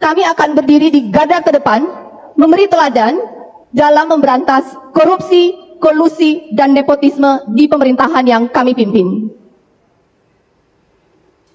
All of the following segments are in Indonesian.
kami akan berdiri di garda terdepan, memberi teladan dalam memberantas korupsi, kolusi, dan nepotisme di pemerintahan yang kami pimpin.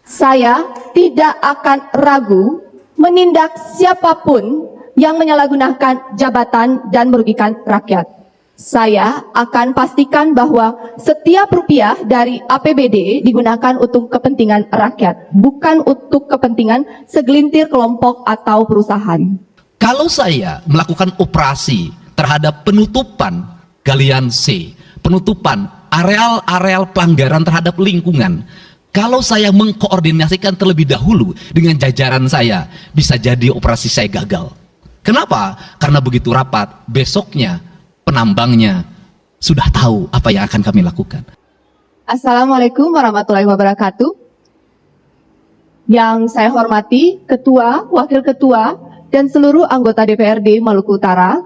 Saya tidak akan ragu menindak siapapun yang menyalahgunakan jabatan dan merugikan rakyat. Saya akan pastikan bahwa setiap rupiah dari APBD digunakan untuk kepentingan rakyat, bukan untuk kepentingan segelintir kelompok atau perusahaan. Kalau saya melakukan operasi terhadap penutupan galian C, penutupan areal-areal pelanggaran terhadap lingkungan, kalau saya mengkoordinasikan terlebih dahulu dengan jajaran saya, bisa jadi operasi saya gagal. Kenapa? Karena begitu rapat, besoknya penambangnya sudah tahu apa yang akan kami lakukan. Assalamualaikum warahmatullahi wabarakatuh. Yang saya hormati Ketua, Wakil Ketua, dan seluruh anggota DPRD Maluku Utara,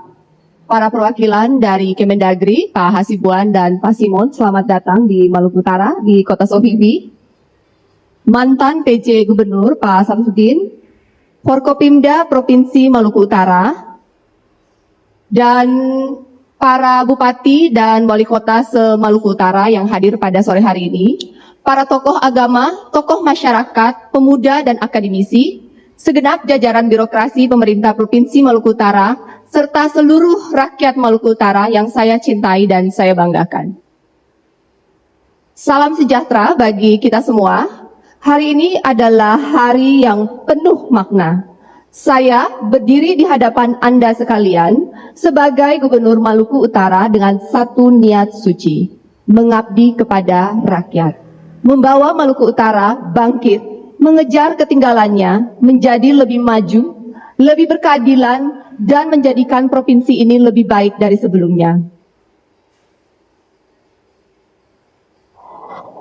para perwakilan dari Kemendagri, Pak Hasibuan dan Pak Simon, selamat datang di Maluku Utara, di Kota Sofibi. Mantan PJ Gubernur Pak Samsudin, Forkopimda Provinsi Maluku Utara, dan para bupati dan wali kota se-Maluku Utara yang hadir pada sore hari ini, para tokoh agama, tokoh masyarakat, pemuda dan akademisi, segenap jajaran birokrasi pemerintah Provinsi Maluku Utara, serta seluruh rakyat Maluku Utara yang saya cintai dan saya banggakan. Salam sejahtera bagi kita semua. Hari ini adalah hari yang penuh makna. Saya berdiri di hadapan Anda sekalian sebagai Gubernur Maluku Utara dengan satu niat suci, mengabdi kepada rakyat, membawa Maluku Utara bangkit, mengejar ketinggalannya, menjadi lebih maju, lebih berkeadilan, dan menjadikan provinsi ini lebih baik dari sebelumnya.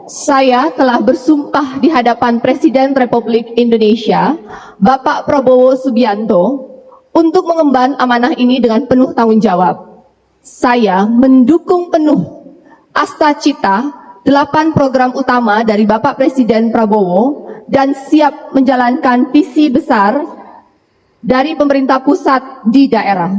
Saya telah bersumpah di hadapan Presiden Republik Indonesia, Bapak Prabowo Subianto, untuk mengemban amanah ini dengan penuh tanggung jawab. Saya mendukung penuh asta cita 8 program utama dari Bapak Presiden Prabowo dan siap menjalankan visi besar dari pemerintah pusat di daerah.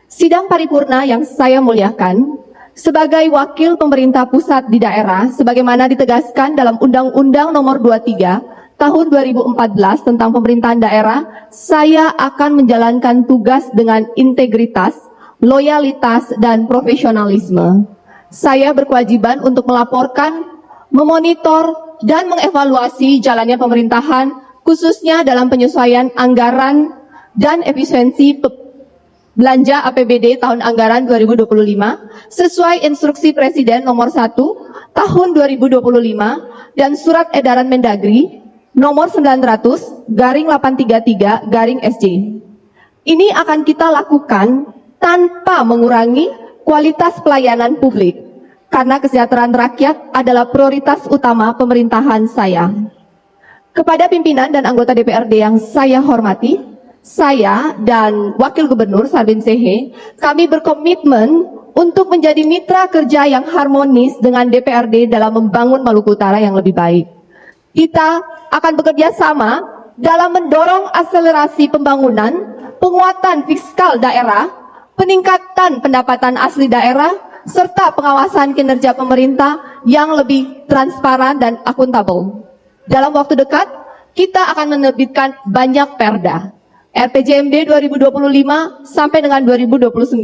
Sidang paripurna yang saya muliakan, sebagai wakil pemerintah pusat di daerah, sebagaimana ditegaskan dalam Undang-Undang Nomor 23 Tahun 2014 tentang pemerintahan daerah, saya akan menjalankan tugas dengan integritas, loyalitas, dan profesionalisme. Saya berkewajiban untuk melaporkan, memonitor, dan mengevaluasi jalannya pemerintahan, khususnya dalam penyesuaian anggaran dan efisiensi belanja APBD tahun anggaran 2025 sesuai instruksi Presiden nomor 1 tahun 2025 dan surat edaran Mendagri nomor 900/833/SJ. Ini akan kita lakukan tanpa mengurangi kualitas pelayanan publik karena kesejahteraan rakyat adalah prioritas utama pemerintahan saya. Kepada pimpinan dan anggota DPRD yang saya hormati, saya dan Wakil Gubernur Sarbin Sehe, kami berkomitmen untuk menjadi mitra kerja yang harmonis dengan DPRD dalam membangun Maluku Utara yang lebih baik. Kita akan bekerja sama dalam mendorong akselerasi pembangunan, penguatan fiskal daerah, peningkatan pendapatan asli daerah, serta pengawasan kinerja pemerintah yang lebih transparan dan akuntabel. Dalam waktu dekat, kita akan menerbitkan banyak perda. RPJMD 2025 sampai dengan 2029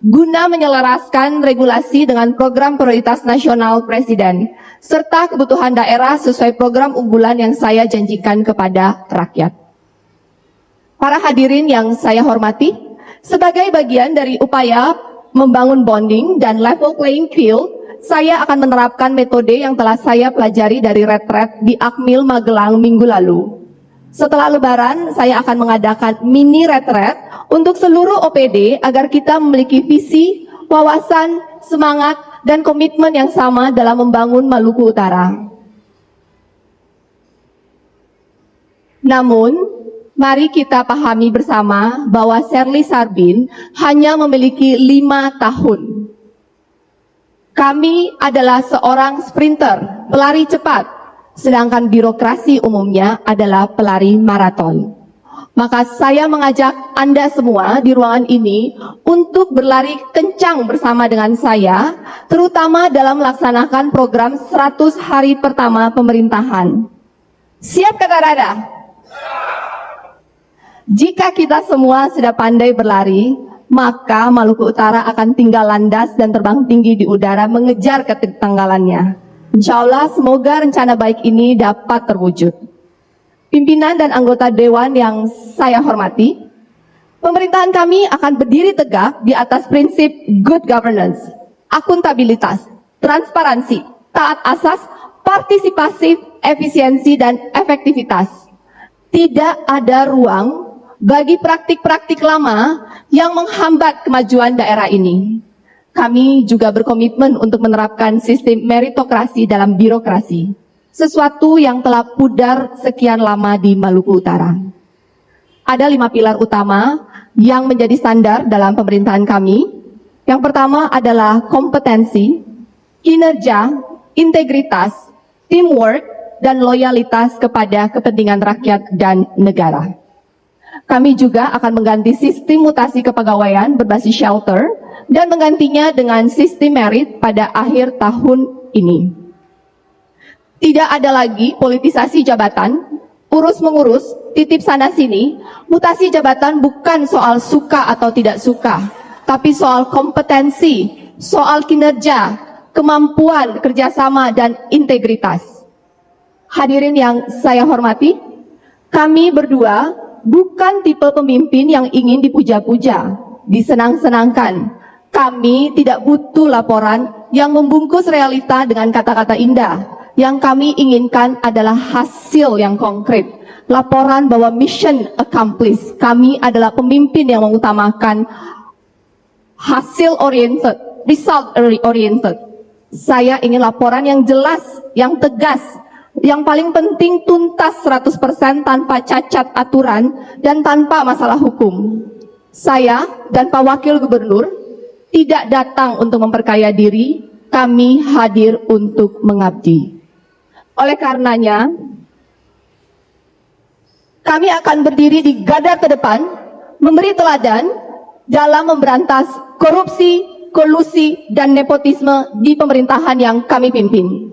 guna menyelaraskan regulasi dengan program prioritas nasional Presiden serta kebutuhan daerah sesuai program unggulan yang saya janjikan kepada rakyat. Para hadirin yang saya hormati, sebagai bagian dari upaya membangun bonding dan level playing field, saya akan menerapkan metode yang telah saya pelajari dari retret di Akmil Magelang minggu lalu. Setelah Lebaran, saya akan mengadakan mini retret untuk seluruh OPD agar kita memiliki visi, wawasan, semangat, dan komitmen yang sama dalam membangun Maluku Utara. Namun, mari kita pahami bersama bahwa Serly Sarbin hanya memiliki 5 tahun. Kami adalah seorang sprinter, pelari cepat, sedangkan birokrasi umumnya adalah pelari maraton. Maka saya mengajak Anda semua di ruangan ini untuk berlari kencang bersama dengan saya, terutama dalam melaksanakan program 100 hari pertama pemerintahan. Siap kata Rada? Jika kita semua sudah pandai berlari, maka Maluku Utara akan tinggal landas dan terbang tinggi di udara mengejar ketertinggalannya. Insya Allah semoga rencana baik ini dapat terwujud. Pimpinan dan anggota Dewan yang saya hormati, pemerintahan kami akan berdiri tegak di atas prinsip good governance, akuntabilitas, transparansi, taat asas, partisipasi, efisiensi, dan efektivitas. Tidak ada ruang bagi praktik-praktik lama yang menghambat kemajuan daerah ini. Kami juga berkomitmen untuk menerapkan sistem meritokrasi dalam birokrasi, sesuatu yang telah pudar sekian lama di Maluku Utara. Ada 5 pilar utama yang menjadi standar dalam pemerintahan kami. Yang pertama adalah kompetensi, kinerja, integritas, teamwork, dan loyalitas kepada kepentingan rakyat dan negara. Kami juga akan mengganti sistem mutasi kepegawaian berbasis shelter dan menggantinya dengan sistem merit pada akhir tahun ini. Tidak ada lagi politisasi jabatan, urus-mengurus, titip sana-sini. Mutasi jabatan bukan soal suka atau tidak suka, tapi soal kompetensi, soal kinerja, kemampuan, kerjasama, dan integritas. Hadirin yang saya hormati, kami berdua bukan tipe pemimpin yang ingin dipuja-puja, disenang-senangkan. Kami tidak butuh laporan yang membungkus realita dengan kata-kata indah. Yang kami inginkan adalah hasil yang konkret. Laporan bahwa mission accomplished. Kami adalah pemimpin yang mengutamakan hasil oriented, result oriented. Saya ingin laporan yang jelas, yang tegas, yang paling penting tuntas 100% tanpa cacat aturan dan tanpa masalah hukum. Saya dan Pak Wakil Gubernur tidak datang untuk memperkaya diri, kami hadir untuk mengabdi. Oleh karenanya, kami akan berdiri di garda terdepan, memberi teladan dalam memberantas korupsi, kolusi, dan nepotisme di pemerintahan yang kami pimpin.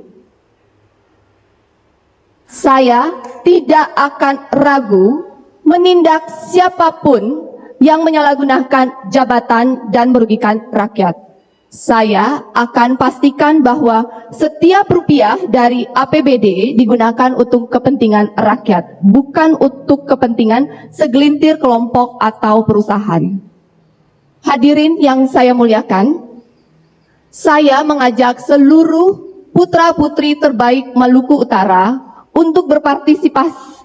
Saya tidak akan ragu menindak siapapun yang menyalahgunakan jabatan dan merugikan rakyat. Saya akan pastikan bahwa setiap rupiah dari APBD digunakan untuk kepentingan rakyat, bukan untuk kepentingan segelintir kelompok atau perusahaan. Hadirin yang saya muliakan, saya mengajak seluruh putra-putri terbaik Maluku Utara untuk berpartisipasi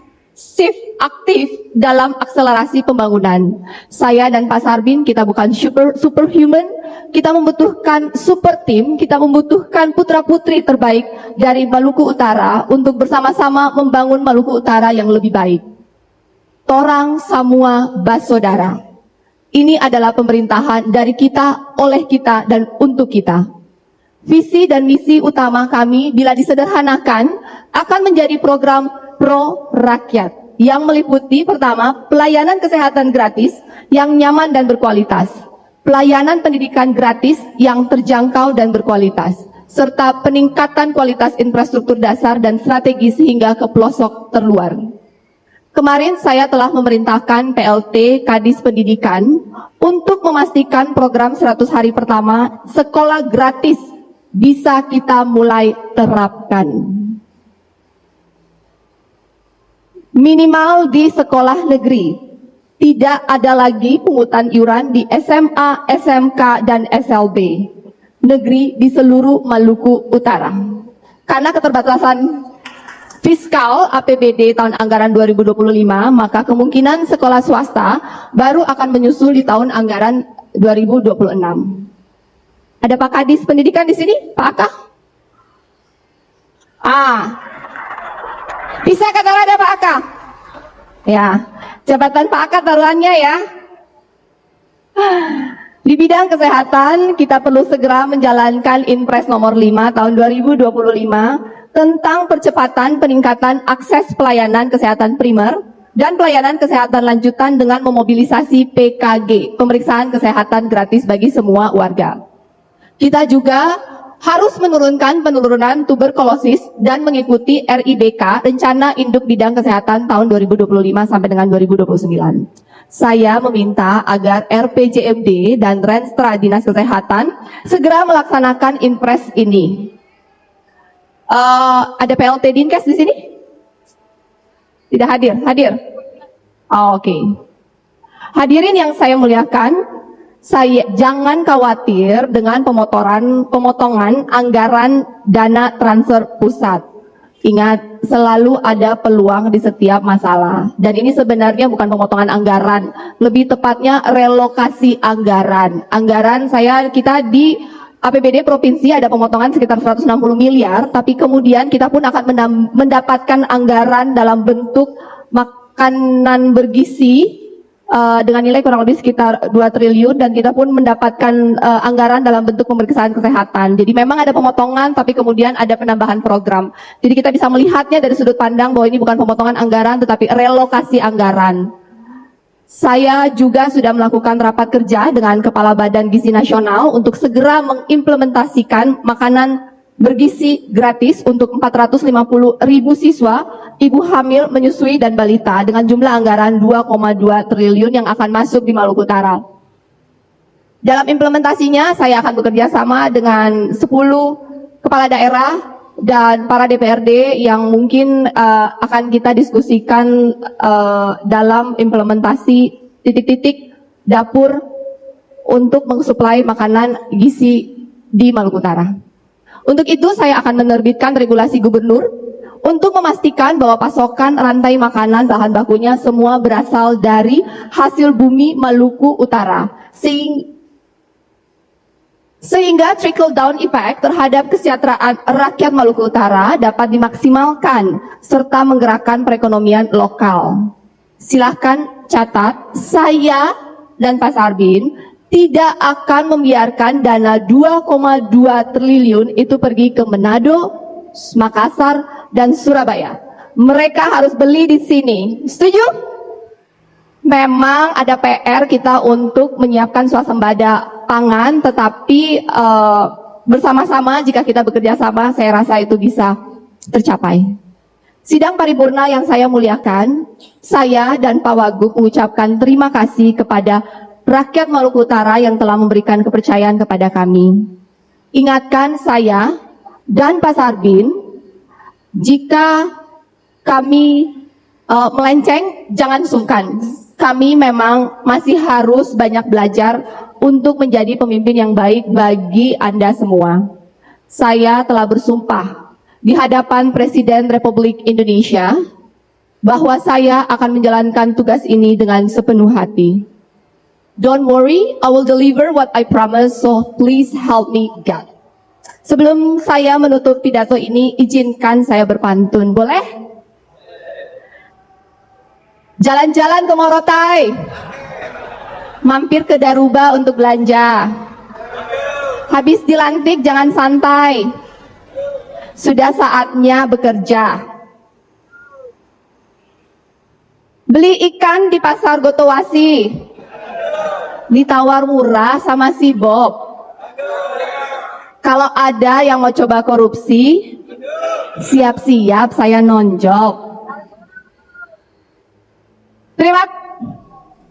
aktif dalam akselerasi pembangunan. Saya dan Pak Sarbin, kita bukan superhuman, kita membutuhkan super team, kita membutuhkan putra-putri terbaik dari Maluku Utara untuk bersama-sama membangun Maluku Utara yang lebih baik. Torang Samua Basodara. Ini adalah pemerintahan dari kita, oleh kita, dan untuk kita. Visi dan misi utama kami bila disederhanakan akan menjadi program pro rakyat yang meliputi pertama pelayanan kesehatan gratis yang nyaman dan berkualitas, pelayanan pendidikan gratis yang terjangkau dan berkualitas, serta peningkatan kualitas infrastruktur dasar dan strategis hingga ke pelosok terluar. Kemarin saya telah memerintahkan PLT Kadis Pendidikan untuk memastikan program 100 hari pertama sekolah gratis bisa kita mulai terapkan. Minimal di sekolah negeri, tidak ada lagi pungutan iuran di SMA, SMK, dan SLB negeri di seluruh Maluku Utara. Karena keterbatasan fiskal APBD tahun anggaran 2025, maka kemungkinan sekolah swasta baru akan menyusul di tahun anggaran 2026. Ada Pak Kadis Pendidikan di sini? Pak Aka? Bisa kata ada Pak Aka? Ya, jabatan Pak Aka taruhannya ya. Di bidang kesehatan, kita perlu segera menjalankan Inpres nomor 5 tahun 2025 tentang percepatan peningkatan akses pelayanan kesehatan primer, dan pelayanan kesehatan lanjutan dengan memobilisasi PKG, pemeriksaan kesehatan gratis bagi semua warga. Kita juga harus menurunkan penurunan tuberkulosis dan mengikuti RIBK, Rencana Induk Bidang Kesehatan tahun 2025 sampai dengan 2029. Saya meminta agar RPJMD dan Renstra Dinas Kesehatan segera melaksanakan impres ini. Ada PLT Dinkes di sini? Tidak hadir? Hadir? Oh, oke. Hadirin yang saya muliakan, jangan khawatir dengan pemotongan anggaran dana transfer pusat. Ingat, selalu ada peluang di setiap masalah. Dan ini sebenarnya bukan pemotongan anggaran, lebih tepatnya relokasi anggaran. Kita di APBD provinsi ada pemotongan sekitar 160 miliar, tapi kemudian kita pun akan mendapatkan anggaran dalam bentuk makanan bergizi dengan nilai kurang lebih sekitar 2 triliun, dan kita pun mendapatkan anggaran dalam bentuk pemeriksaan kesehatan. Jadi memang ada pemotongan, tapi kemudian ada penambahan program. Jadi kita bisa melihatnya dari sudut pandang bahwa ini bukan pemotongan anggaran, tetapi relokasi anggaran. Saya juga sudah melakukan rapat kerja dengan Kepala Badan Gizi Nasional untuk segera mengimplementasikan makanan bergizi gratis untuk 450.000 siswa, ibu hamil, menyusui, dan balita dengan jumlah anggaran 2,2 triliun yang akan masuk di Maluku Utara. Dalam implementasinya, saya akan bekerja sama dengan 10 kepala daerah dan para DPRD yang mungkin akan kita diskusikan dalam implementasi titik-titik dapur untuk mensuplai makanan gizi di Maluku Utara. Untuk itu saya akan menerbitkan regulasi gubernur untuk memastikan bahwa pasokan rantai makanan bahan bakunya semua berasal dari hasil bumi Maluku Utara, sehingga trickle down effect terhadap kesejahteraan rakyat Maluku Utara dapat dimaksimalkan serta menggerakkan perekonomian lokal. Silahkan catat, saya dan Pak Sarbin tidak akan membiarkan dana 2,2 triliun itu pergi ke Manado, Makassar, dan Surabaya. Mereka harus beli di sini. Setuju? Memang ada PR kita untuk menyiapkan swasembada pangan, tetapi bersama-sama jika kita bekerja sama, saya rasa itu bisa tercapai. Sidang paripurna yang saya muliakan, saya dan Pak Wagub mengucapkan terima kasih kepada rakyat Maluku Utara yang telah memberikan kepercayaan kepada kami. Ingatkan saya dan Pak Sarbin, jika kami melenceng, jangan sungkan. Kami memang masih harus banyak belajar untuk menjadi pemimpin yang baik bagi Anda semua. Saya telah bersumpah di hadapan Presiden Republik Indonesia bahwa saya akan menjalankan tugas ini dengan sepenuh hati. Don't worry, I will deliver what I promise, so please help me God. Sebelum saya menutup pidato ini, izinkan saya berpantun, boleh? Jalan-jalan ke Morotai, mampir ke Daruba untuk belanja. Habis dilantik jangan santai, sudah saatnya bekerja. Beli ikan di pasar Gotowasi, ditawar murah sama si Bob. Kalau ada yang mau coba korupsi, siap-siap saya nonjok.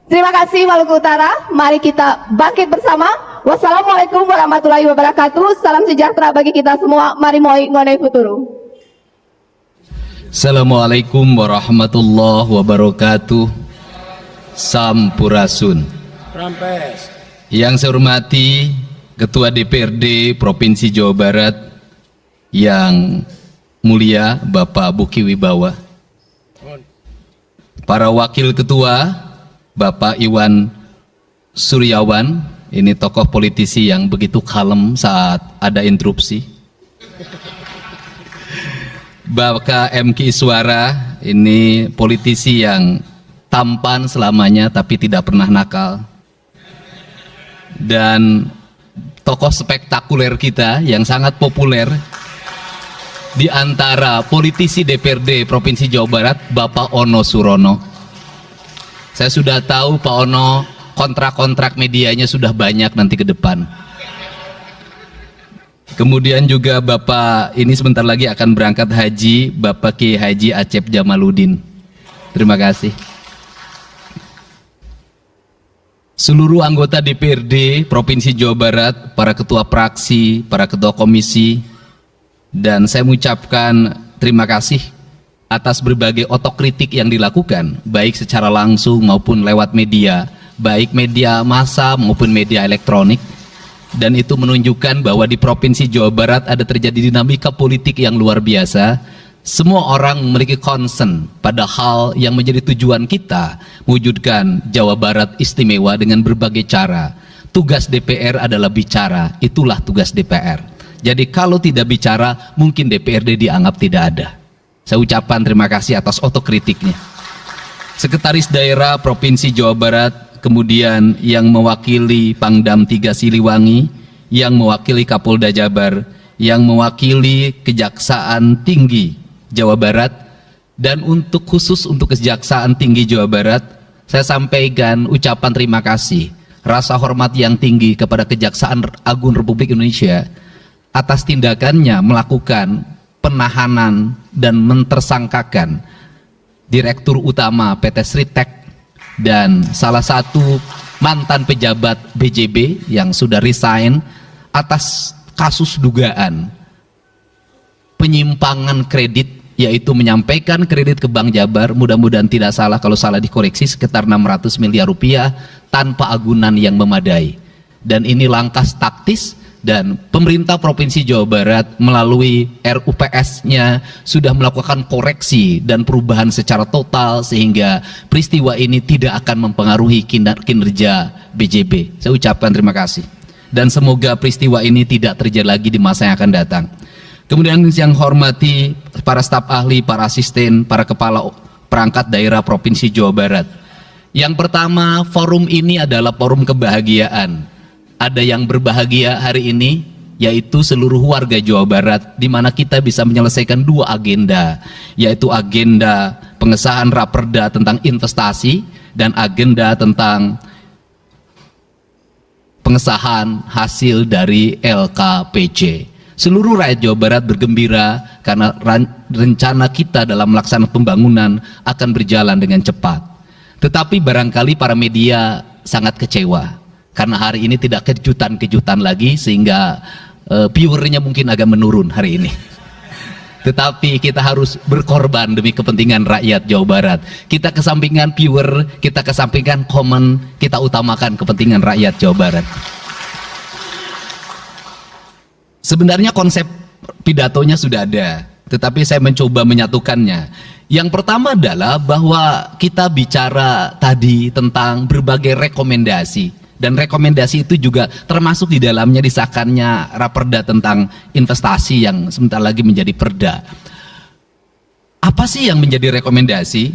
Terima kasih Maluku Utara. Mari kita bangkit bersama. Wassalamualaikum warahmatullahi wabarakatuh. Salam sejahtera bagi kita semua. Mari moi ngonai futuru. Assalamualaikum warahmatullahi wabarakatuh. Sampurasun. Rampes. Yang saya hormati Ketua DPRD Provinsi Jawa Barat yang mulia Bapak Buki Wibawa, para wakil ketua Bapak Iwan Suryawan, ini tokoh politisi yang begitu kalem saat ada interupsi. Bapak MK Iswara, ini politisi yang tampan selamanya tapi tidak pernah nakal. Dan tokoh spektakuler kita yang sangat populer di antara politisi DPRD Provinsi Jawa Barat, Bapak Ono Surono. Saya sudah tahu Pak Ono kontrak-kontrak medianya sudah banyak nanti ke depan. Kemudian juga Bapak ini sebentar lagi akan berangkat haji, Bapak Kiai Haji Acep Jamaluddin. Terima kasih. Seluruh anggota DPRD Provinsi Jawa Barat, para ketua praksi, para ketua komisi, dan saya mengucapkan terima kasih atas berbagai otokritik yang dilakukan, baik secara langsung maupun lewat media, baik media massa maupun media elektronik. Dan itu menunjukkan bahwa di Provinsi Jawa Barat ada terjadi dinamika politik yang luar biasa. Semua orang memiliki concern pada hal yang menjadi tujuan kita, mewujudkan Jawa Barat istimewa dengan berbagai cara. Tugas DPR adalah bicara, itulah tugas DPR. Jadi kalau tidak bicara, mungkin DPRD dianggap tidak ada. Saya ucapkan terima kasih atas otokritiknya. Sekretaris Daerah Provinsi Jawa Barat, kemudian yang mewakili Pangdam 3 Siliwangi, yang mewakili Kapolda Jabar, yang mewakili Kejaksaan Tinggi Jawa Barat, dan untuk khusus untuk Kejaksaan Tinggi Jawa Barat, saya sampaikan ucapan terima kasih, rasa hormat yang tinggi kepada Kejaksaan Agung Republik Indonesia atas tindakannya melakukan penahanan dan mentersangkakan Direktur Utama PT Sritek dan salah satu mantan pejabat BJB yang sudah resign atas kasus dugaan penyimpangan kredit, yaitu menyampaikan kredit ke Bank Jabar, mudah-mudahan tidak salah, kalau salah dikoreksi, sekitar 600 miliar rupiah tanpa agunan yang memadai. Dan ini langkah taktis, dan pemerintah Provinsi Jawa Barat melalui RUPS-nya sudah melakukan koreksi dan perubahan secara total sehingga peristiwa ini tidak akan mempengaruhi kinerja BJB. Saya ucapkan terima kasih dan semoga peristiwa ini tidak terjadi lagi di masa yang akan datang. Kemudian yang hormati para staf ahli, para asisten, para kepala perangkat daerah Provinsi Jawa Barat. Yang pertama, forum ini adalah forum kebahagiaan. Ada yang berbahagia hari ini, yaitu seluruh warga Jawa Barat, di mana kita bisa menyelesaikan dua agenda, yaitu agenda pengesahan Raperda tentang investasi dan agenda tentang pengesahan hasil dari LKPJ. Seluruh rakyat Jawa Barat bergembira karena rencana kita dalam melaksanakan pembangunan akan berjalan dengan cepat. Tetapi barangkali para media sangat kecewa karena hari ini tidak kejutan-kejutan lagi, sehingga viewernya mungkin agak menurun hari ini. Tetapi kita harus berkorban demi kepentingan rakyat Jawa Barat. Kita kesampingkan viewer, kita kesampingkan komen, kita utamakan kepentingan rakyat Jawa Barat. Sebenarnya konsep pidatonya sudah ada, tetapi saya mencoba menyatukannya. Yang pertama adalah bahwa kita bicara tadi tentang berbagai rekomendasi, dan rekomendasi itu juga termasuk di dalamnya disahkannya Raperda tentang investasi yang sebentar lagi menjadi perda. Apa sih yang menjadi rekomendasi?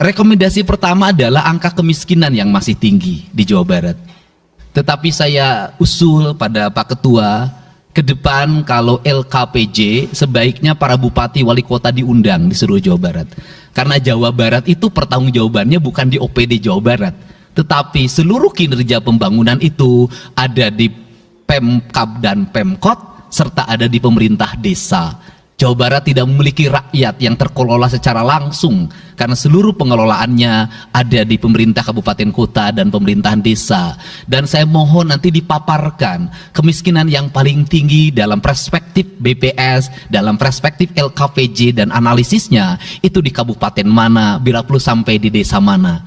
Rekomendasi pertama adalah angka kemiskinan yang masih tinggi di Jawa Barat. Tetapi saya usul pada Pak Ketua, ke depan kalau LKPJ sebaiknya para bupati wali kota diundang di seluruh Jawa Barat. Karena Jawa Barat itu pertanggungjawabannya bukan di OPD Jawa Barat, tetapi seluruh kinerja pembangunan itu ada di Pemkab dan Pemkot serta ada di pemerintah desa. Jawa Barat tidak memiliki rakyat yang terkelola secara langsung karena seluruh pengelolaannya ada di pemerintah kabupaten kota dan pemerintahan desa. Dan saya mohon nanti dipaparkan kemiskinan yang paling tinggi dalam perspektif BPS, dalam perspektif LKPJ dan analisisnya itu di kabupaten mana, bila perlu sampai di desa mana.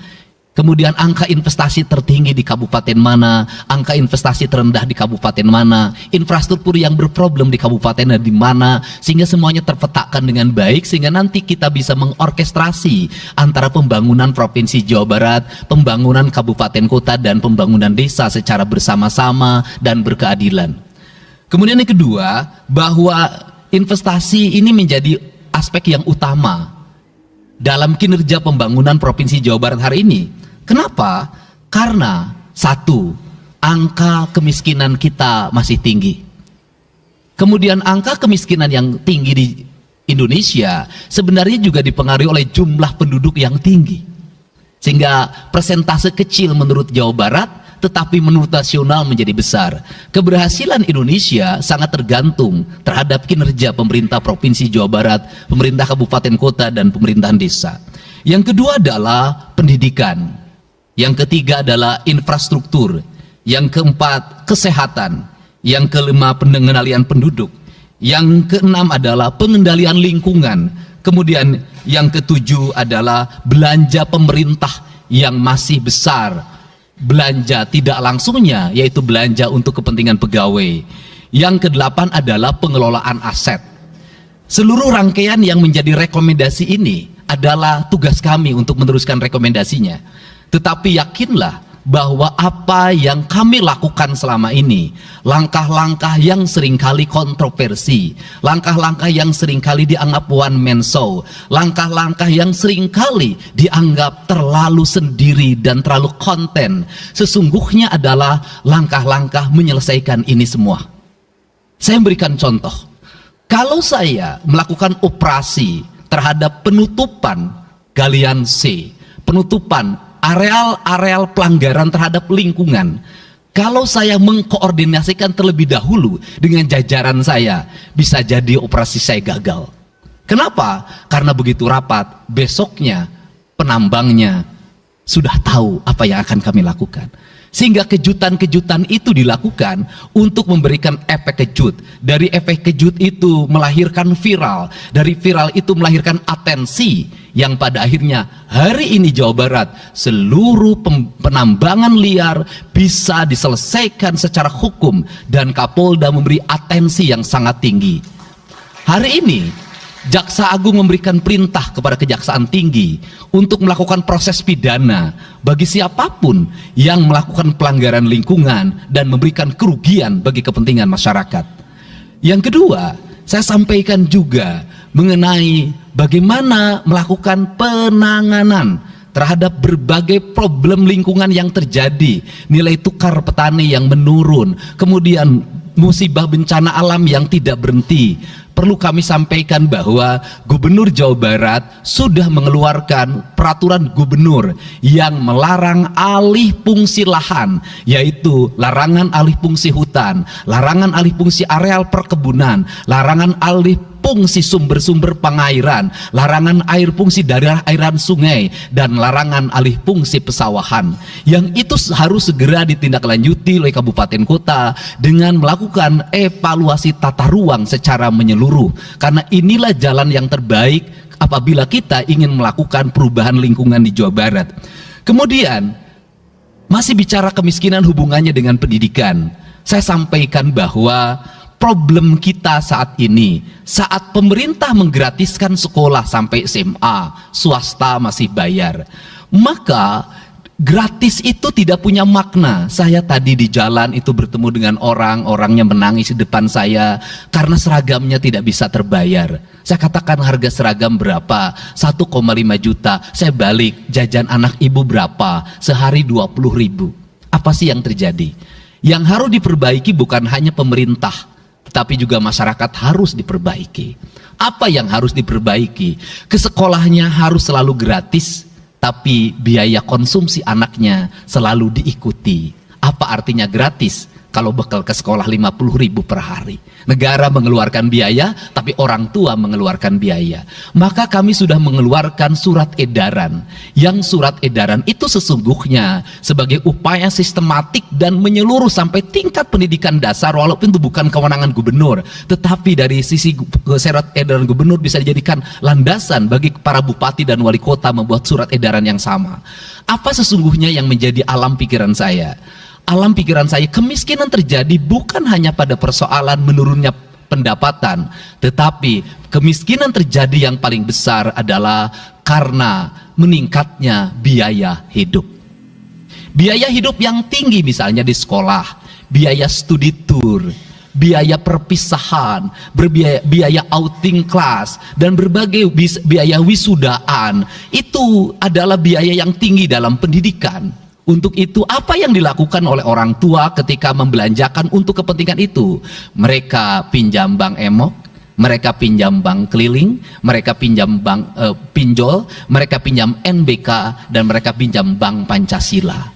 Kemudian angka investasi tertinggi di kabupaten mana, angka investasi terendah di kabupaten mana, infrastruktur yang berproblem di kabupaten di mana, sehingga semuanya terpetakan dengan baik, sehingga nanti kita bisa mengorkestrasi antara pembangunan Provinsi Jawa Barat, pembangunan kabupaten kota, dan pembangunan desa secara bersama-sama dan berkeadilan. Kemudian yang kedua, bahwa investasi ini menjadi aspek yang utama dalam kinerja pembangunan Provinsi Jawa Barat hari ini. Kenapa? Karena satu, angka kemiskinan kita masih tinggi. Kemudian angka kemiskinan yang tinggi di Indonesia sebenarnya juga dipengaruhi oleh jumlah penduduk yang tinggi. Sehingga persentase kecil menurut Jawa Barat, tetapi menurut nasional menjadi besar. Keberhasilan Indonesia sangat tergantung terhadap kinerja pemerintah Provinsi Jawa Barat, pemerintah kabupaten kota, dan pemerintahan desa. Yang kedua adalah pendidikan. Yang ketiga adalah infrastruktur. Yang keempat, kesehatan. Yang kelima, pengendalian penduduk. Yang keenam adalah pengendalian lingkungan. Kemudian yang ketujuh adalah belanja pemerintah yang masih besar. Belanja tidak langsungnya, yaitu belanja untuk kepentingan pegawai. Yang kedelapan adalah pengelolaan aset. Seluruh rangkaian yang menjadi rekomendasi ini adalah tugas kami untuk meneruskan rekomendasinya. Tetapi yakinlah bahwa apa yang kami lakukan selama ini, langkah-langkah yang seringkali kontroversi, langkah-langkah yang seringkali dianggap one man show, langkah-langkah yang seringkali dianggap terlalu sendiri dan terlalu konten, sesungguhnya adalah langkah-langkah menyelesaikan ini semua. Saya berikan contoh. Kalau saya melakukan operasi terhadap penutupan galian C, penutupan areal-areal pelanggaran terhadap lingkungan, kalau saya mengkoordinasikan terlebih dahulu dengan jajaran saya, bisa jadi operasi saya gagal. Kenapa? Karena begitu rapat, besoknya penambangnya sudah tahu apa yang akan kami lakukan. Sehingga kejutan-kejutan itu dilakukan untuk memberikan efek kejut. Dari efek kejut itu melahirkan viral. Dari viral itu melahirkan atensi, yang pada akhirnya hari ini Jawa Barat seluruh penambangan liar bisa diselesaikan secara hukum, dan Kapolda memberi atensi yang sangat tinggi. Hari ini Jaksa Agung memberikan perintah kepada Kejaksaan Tinggi untuk melakukan proses pidana bagi siapapun yang melakukan pelanggaran lingkungan dan memberikan kerugian bagi kepentingan masyarakat. Yang kedua, saya sampaikan juga mengenai bagaimana melakukan penanganan terhadap berbagai problem lingkungan yang terjadi, nilai tukar petani yang menurun, kemudian musibah bencana alam yang tidak berhenti. Perlu kami sampaikan bahwa Gubernur Jawa Barat sudah mengeluarkan peraturan gubernur yang melarang alih fungsi lahan, yaitu larangan alih fungsi hutan, larangan alih fungsi areal perkebunan, larangan alih fungsi sumber-sumber pengairan, larangan air fungsi daerah airan sungai, dan larangan alih fungsi pesawahan. Yang itu harus segera ditindaklanjuti oleh kabupaten kota dengan melakukan evaluasi tata ruang secara menyeluruh, karena inilah jalan yang terbaik apabila kita ingin melakukan perubahan lingkungan di Jawa Barat. Kemudian masih bicara kemiskinan hubungannya dengan pendidikan, saya sampaikan bahwa problem kita saat ini, saat pemerintah menggratiskan sekolah sampai SMA, swasta masih bayar, maka gratis itu tidak punya makna. Saya tadi di jalan itu bertemu dengan orangnya menangis di depan saya karena seragamnya tidak bisa terbayar. Saya katakan, harga seragam berapa? 1,5 juta. Saya balik, jajan anak ibu berapa? Sehari 20.000. Apa sih yang terjadi? Yang harus diperbaiki bukan hanya pemerintah, tapi juga masyarakat harus diperbaiki. Apa yang harus diperbaiki? Ke sekolahnya harus selalu gratis, tapi biaya konsumsi anaknya selalu diikuti. Apa artinya gratis kalau bekal ke sekolah 50.000 per hari? Negara mengeluarkan biaya, tapi orang tua mengeluarkan biaya. Maka kami sudah mengeluarkan surat edaran, yang surat edaran itu sesungguhnya sebagai upaya sistematik dan menyeluruh sampai tingkat pendidikan dasar, walaupun itu bukan kewenangan gubernur, tetapi dari sisi surat edaran gubernur bisa dijadikan landasan bagi para bupati dan wali kota membuat surat edaran yang sama. Apa sesungguhnya yang menjadi alam pikiran saya? Alam pikiran saya, kemiskinan terjadi bukan hanya pada persoalan menurunnya pendapatan, tetapi kemiskinan terjadi yang paling besar adalah karena meningkatnya biaya hidup. Biaya hidup yang tinggi misalnya di sekolah, biaya studi tour, biaya perpisahan, biaya outing kelas, dan berbagai biaya wisudaan, itu adalah biaya yang tinggi dalam pendidikan. Untuk itu, apa yang dilakukan oleh orang tua ketika membelanjakan untuk kepentingan itu? Mereka pinjam bank emok, mereka pinjam bank keliling, mereka pinjam bank pinjol, mereka pinjam NBK, dan mereka pinjam bank Pancasila.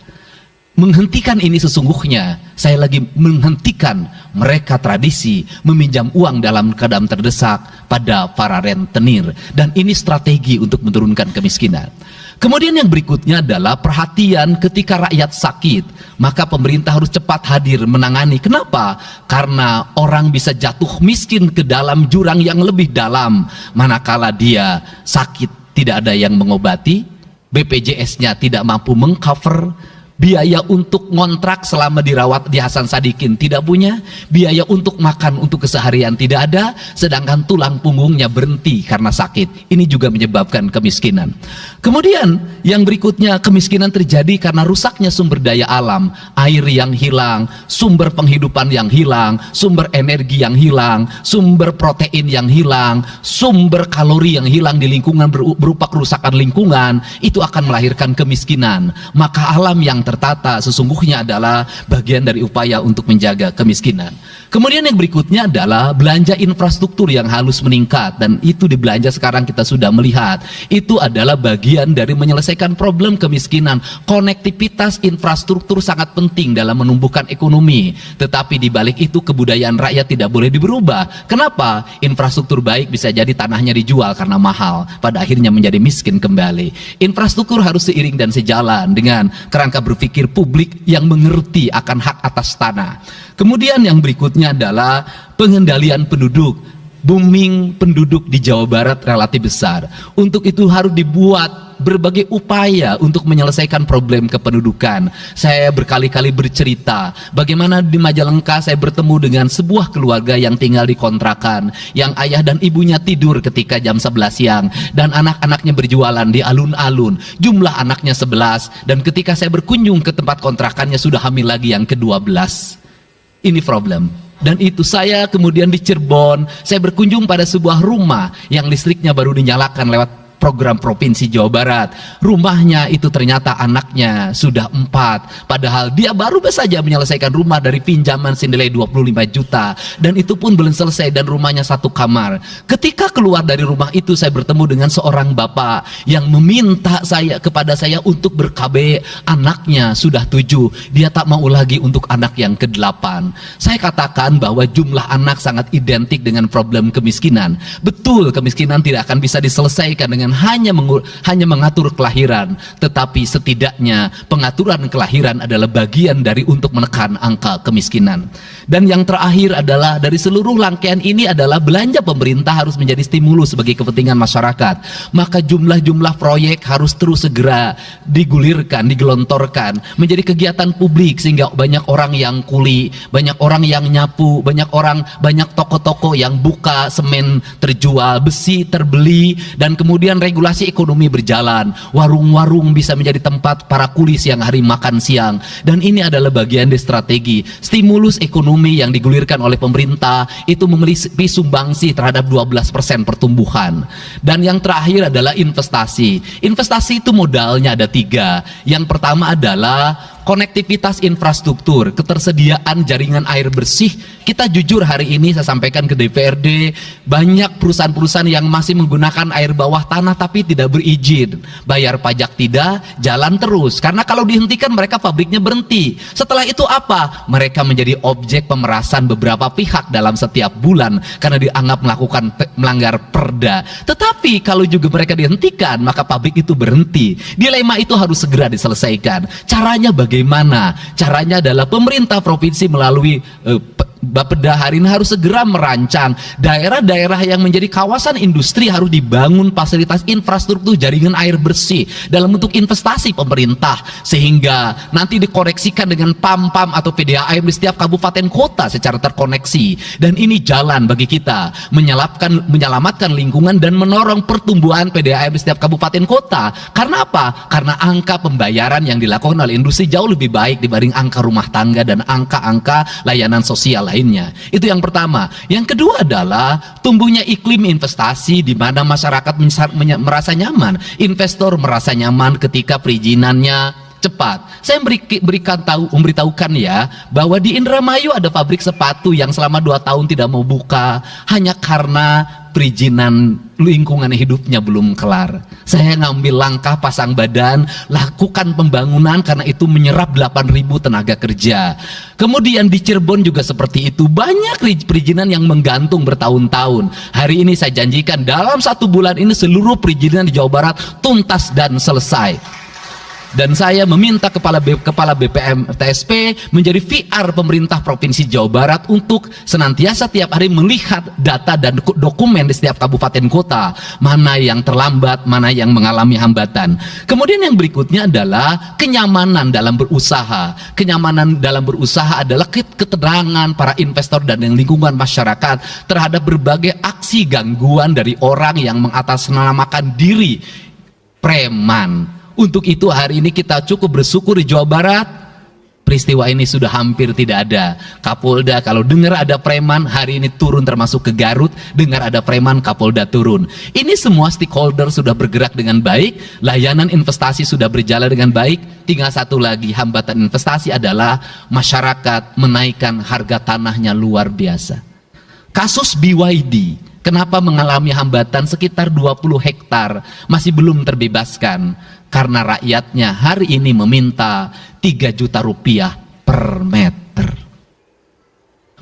Menghentikan ini sesungguhnya, saya lagi menghentikan mereka tradisi meminjam uang dalam keadaan terdesak pada para rentenir. Dan ini strategi untuk menurunkan kemiskinan. Kemudian yang berikutnya adalah perhatian ketika rakyat sakit. Maka pemerintah harus cepat hadir menangani. Kenapa? Karena orang bisa jatuh miskin ke dalam jurang yang lebih dalam. Manakala dia sakit tidak ada yang mengobati, BPJS-nya tidak mampu mengcover, biaya untuk ngontrak selama dirawat di Hasan Sadikin tidak punya, biaya untuk makan untuk keseharian tidak ada, sedangkan tulang punggungnya berhenti karena sakit. Ini juga menyebabkan kemiskinan. Kemudian yang berikutnya, kemiskinan terjadi karena rusaknya sumber daya alam, air yang hilang, sumber penghidupan yang hilang, sumber energi yang hilang, sumber protein yang hilang, sumber kalori yang hilang di lingkungan berupa kerusakan lingkungan. Itu akan melahirkan kemiskinan. Maka alam yang tertata sesungguhnya adalah bagian dari upaya untuk menjaga kemiskinan. Kemudian yang berikutnya adalah belanja infrastruktur yang harus meningkat, dan itu di belanja sekarang kita sudah melihat. Itu adalah bagian dari menyelesaikan problem kemiskinan. Konektivitas infrastruktur sangat penting dalam menumbuhkan ekonomi, tetapi di balik itu kebudayaan rakyat tidak boleh diberubah. Kenapa? Infrastruktur baik bisa jadi tanahnya dijual karena mahal, pada akhirnya menjadi miskin kembali. Infrastruktur harus seiring dan sejalan dengan kerangka berpikir publik yang mengerti akan hak atas tanah. Kemudian yang berikutnya adalah pengendalian penduduk. Booming penduduk di Jawa Barat relatif besar. Untuk itu harus dibuat berbagai upaya untuk menyelesaikan problem kependudukan. Saya berkali-kali bercerita bagaimana di Majalengka saya bertemu dengan sebuah keluarga yang tinggal di kontrakan, yang ayah dan ibunya tidur ketika jam 11 siang dan anak-anaknya berjualan di alun-alun. Jumlah anaknya 11, dan ketika saya berkunjung ke tempat kontrakannya sudah hamil lagi yang ke-12. Ini problem. Dan itu saya kemudian di Cirebon, saya berkunjung pada sebuah rumah yang listriknya baru dinyalakan lewat program Provinsi Jawa Barat. Rumahnya itu ternyata anaknya sudah 4, padahal dia baru saja menyelesaikan rumah dari pinjaman senilai 25 juta, dan itu pun belum selesai, dan rumahnya 1 kamar. Ketika keluar dari rumah itu, saya bertemu dengan seorang bapak yang meminta kepada saya untuk ber-KB. Anaknya sudah 7, dia tak mau lagi untuk anak yang ke-8. Saya katakan bahwa jumlah anak sangat identik dengan problem kemiskinan. Betul, kemiskinan tidak akan bisa diselesaikan dengan hanya mengatur kelahiran, tetapi setidaknya pengaturan kelahiran adalah bagian dari untuk menekan angka kemiskinan. Dan yang terakhir adalah dari seluruh rangkaian ini adalah belanja pemerintah harus menjadi stimulus bagi kepentingan masyarakat. Maka jumlah-jumlah proyek harus terus segera digulirkan, digelontorkan menjadi kegiatan publik, sehingga banyak orang yang kuli, banyak orang yang nyapu, banyak toko-toko yang buka, semen terjual, besi terbeli, dan kemudian regulasi ekonomi berjalan. Warung-warung bisa menjadi tempat para kuli siang hari makan siang. Dan ini adalah bagian dari strategi stimulus ekonomi yang digulirkan oleh pemerintah, itu memiliki sumbangsi terhadap 12% pertumbuhan. Dan yang terakhir adalah investasi. Investasi itu modalnya ada 3. Yang pertama adalah konektivitas infrastruktur, ketersediaan jaringan air bersih. Kita jujur hari ini saya sampaikan ke DPRD, banyak perusahaan-perusahaan yang masih menggunakan air bawah tanah tapi tidak berizin. Bayar pajak tidak, jalan terus. Karena kalau dihentikan mereka pabriknya berhenti. Setelah itu apa? Mereka menjadi objek pemerasan beberapa pihak dalam setiap bulan karena dianggap melanggar perda. Tetapi kalau juga mereka dihentikan, maka pabrik itu berhenti. Dilema itu harus segera diselesaikan. Caranya bagaimana? Caranya adalah pemerintah provinsi melalui Bapeda hari ini harus segera merancang daerah-daerah yang menjadi kawasan industri, harus dibangun fasilitas infrastruktur jaringan air bersih dalam bentuk investasi pemerintah, sehingga nanti dikoreksikan dengan PAM-PAM atau PDAM di setiap kabupaten kota secara terkoneksi. Dan ini jalan bagi kita menyelamatkan lingkungan dan menorong pertumbuhan PDAM di setiap kabupaten kota. Karena apa? Karena angka pembayaran yang dilakukan oleh industri jauh lebih baik dibanding angka rumah tangga dan angka-angka layanan sosial lainnya. Itu yang pertama. Yang kedua adalah tumbuhnya iklim investasi di mana masyarakat merasa nyaman, investor merasa nyaman ketika perizinannya cepat. Saya memberitahukan ya bahwa di Indramayu ada pabrik sepatu yang selama 2 tahun tidak mau buka hanya karena perizinan lingkungan hidupnya belum kelar. Saya ngambil langkah pasang badan, lakukan pembangunan karena itu menyerap 8.000 tenaga kerja. Kemudian di Cirebon juga seperti itu, banyak perizinan yang menggantung bertahun-tahun. Hari ini saya janjikan dalam 1 bulan ini seluruh perizinan di Jawa Barat tuntas dan selesai. Dan saya meminta kepala BPM TSP menjadi VR pemerintah Provinsi Jawa Barat untuk senantiasa tiap hari melihat data dan dokumen di setiap kabupaten kota, mana yang terlambat, mana yang mengalami hambatan. Kemudian yang berikutnya adalah kenyamanan dalam berusaha. Kenyamanan dalam berusaha adalah keterangan para investor dan lingkungan masyarakat terhadap berbagai aksi gangguan dari orang yang mengatasnamakan diri preman. Untuk itu hari ini kita cukup bersyukur di Jawa Barat, peristiwa ini sudah hampir tidak ada. Kapolda kalau dengar ada preman hari ini turun, termasuk ke Garut, dengar ada preman Kapolda turun. Ini semua stakeholder sudah bergerak dengan baik, layanan investasi sudah berjalan dengan baik. Tinggal satu lagi hambatan investasi adalah masyarakat menaikkan harga tanahnya luar biasa. Kasus BYD, kenapa mengalami hambatan sekitar 20 hektar masih belum terbebaskan? Karena rakyatnya hari ini meminta 3 juta rupiah per meter.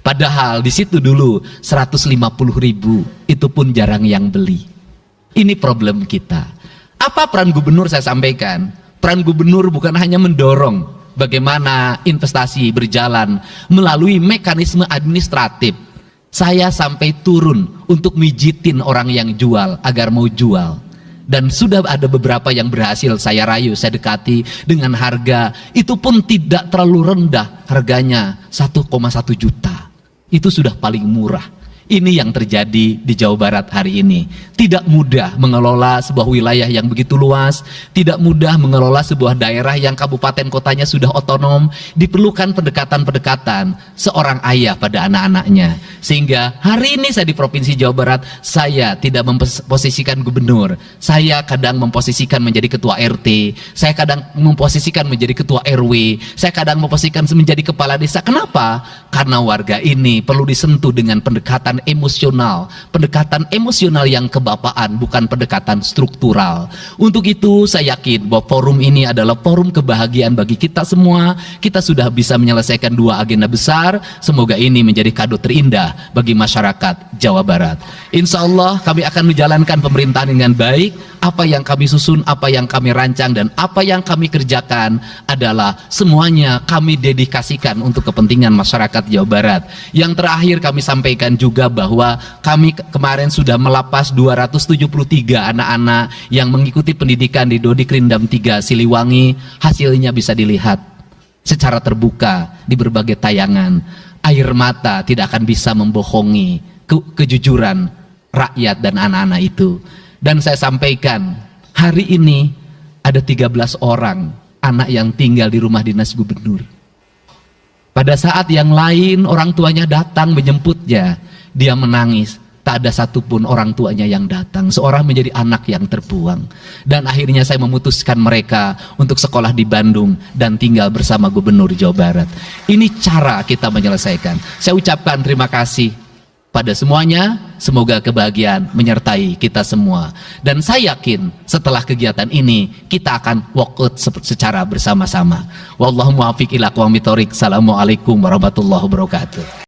Padahal di situ dulu 150.000, itu pun jarang yang beli. Ini problem kita. Apa peran gubernur? Saya sampaikan, peran gubernur bukan hanya mendorong bagaimana investasi berjalan melalui mekanisme administratif. Saya sampai turun untuk mijitin orang yang jual agar mau jual. Dan sudah ada beberapa yang berhasil saya rayu, saya dekati dengan harga itu pun tidak terlalu rendah, harganya 1,1 juta. Itu sudah paling murah. Ini yang terjadi di Jawa Barat hari ini. Tidak mudah mengelola sebuah wilayah yang begitu luas, tidak mudah mengelola sebuah daerah yang kabupaten kotanya sudah otonom. Diperlukan pendekatan-pendekatan seorang ayah pada anak-anaknya. Sehingga hari ini saya di Provinsi Jawa Barat, saya tidak memposisikan gubernur. Saya kadang memposisikan menjadi ketua RT, saya kadang memposisikan menjadi ketua RW, saya kadang memposisikan menjadi kepala desa. Kenapa? Karena warga ini perlu disentuh dengan pendekatan pendekatan emosional yang kebapaan, bukan pendekatan struktural. Untuk itu saya yakin bahwa forum ini adalah forum kebahagiaan bagi kita semua. Kita sudah bisa menyelesaikan 2 agenda besar. Semoga ini menjadi kado terindah bagi masyarakat Jawa Barat. Insya Allah kami akan menjalankan pemerintahan dengan baik. Apa yang kami susun, apa yang kami rancang, dan apa yang kami kerjakan adalah semuanya kami dedikasikan untuk kepentingan masyarakat Jawa Barat. Yang terakhir kami sampaikan juga bahwa kami kemarin sudah melapas 273 anak-anak yang mengikuti pendidikan di Dodik Rindam 3 Siliwangi. Hasilnya bisa dilihat secara terbuka di berbagai tayangan. Air mata tidak akan bisa membohongi kejujuran rakyat dan anak-anak itu. Dan saya sampaikan, hari ini ada 13 orang anak yang tinggal di rumah dinas gubernur. Pada saat yang lain orang tuanya datang menjemputnya, dia menangis. Tak ada satupun orang tuanya yang datang. Seorang menjadi anak yang terbuang. Dan akhirnya saya memutuskan mereka untuk sekolah di Bandung dan tinggal bersama gubernur Jawa Barat. Ini cara kita menyelesaikan. Saya ucapkan terima kasih pada semuanya. Semoga kebahagiaan menyertai kita semua. Dan saya yakin setelah kegiatan ini kita akan walk out secara bersama-sama. Wallahu muwaffiq ila aqwamit thoriq. Assalamualaikum warahmatullahi wabarakatuh.